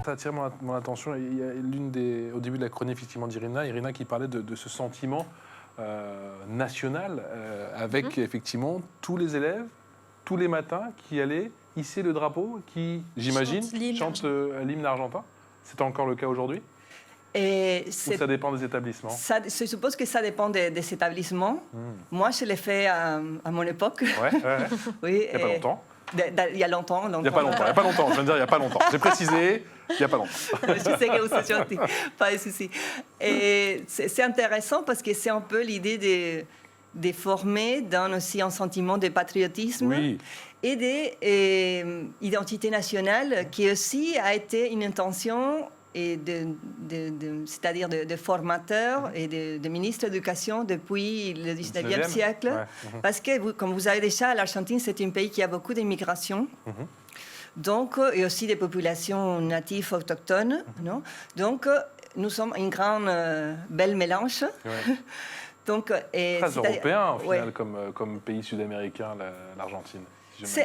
Ça a attiré mon attention. Il y a au début de la chronique effectivement d'Irina qui parlait de ce sentiment national avec effectivement tous les élèves, tous les matins qui allaient hisser le drapeau, qui, j'imagine, chantent l'hymne argentin. C'est encore le cas aujourd'hui? Ou ça dépend des établissements? Je suppose que ça dépend des établissements. Moi, je l'ai fait à mon époque. Oui, il n'y a pas longtemps. Il y a longtemps. Il n'y a pas longtemps, je viens de dire il n'y a pas longtemps. J'ai précisé, il n'y a pas longtemps. Je sais que vous êtes gentil, pas de souci. Et c'est intéressant parce que c'est un peu l'idée de former dans aussi un sentiment de patriotisme et d'identité nationale qui aussi a été une intention et c'est-à-dire de formateurs et de ministres d'éducation depuis le 19e siècle. Parce que, comme vous savez déjà, l'Argentine, c'est un pays qui a beaucoup d'immigration. Donc, et aussi des populations natives autochtones. Non? Donc, nous sommes un grand, bel mélange. Donc, très européen, au final, comme pays sud-américain, l'Argentine.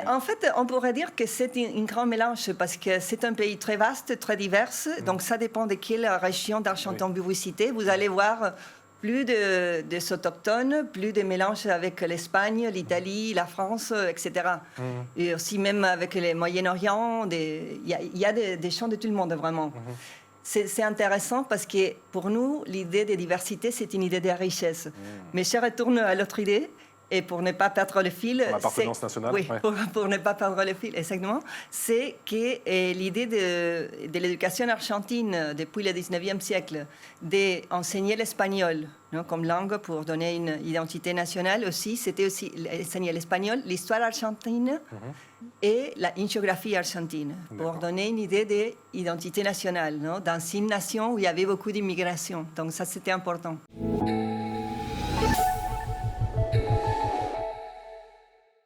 En fait, on pourrait dire que c'est un grand mélange parce que c'est un pays très vaste, très divers. Donc, ça dépend de quelle région d'Argentine vous visitez. Vous allez voir plus des autochtones, plus de mélanges avec l'Espagne, l'Italie, la France, etc. Et aussi même avec le Moyen-Orient, il y a des gens de tout le monde, vraiment. C'est intéressant parce que pour nous, l'idée de diversité, c'est une idée de richesse. Mais je retourne à l'autre idée. Et pour ne pas perdre le fil... L'appartenance nationale. Oui, pour ne pas perdre le fil, exactement. C'est que l'idée de l'éducation argentine depuis le 19e siècle, d'enseigner l'espagnol comme langue pour donner une identité nationale aussi, c'était aussi enseigner l'espagnol, l'histoire argentine et une géographie argentine, pour donner une idée d'identité nationale, dans une nation où il y avait beaucoup d'immigration. Donc ça, c'était important.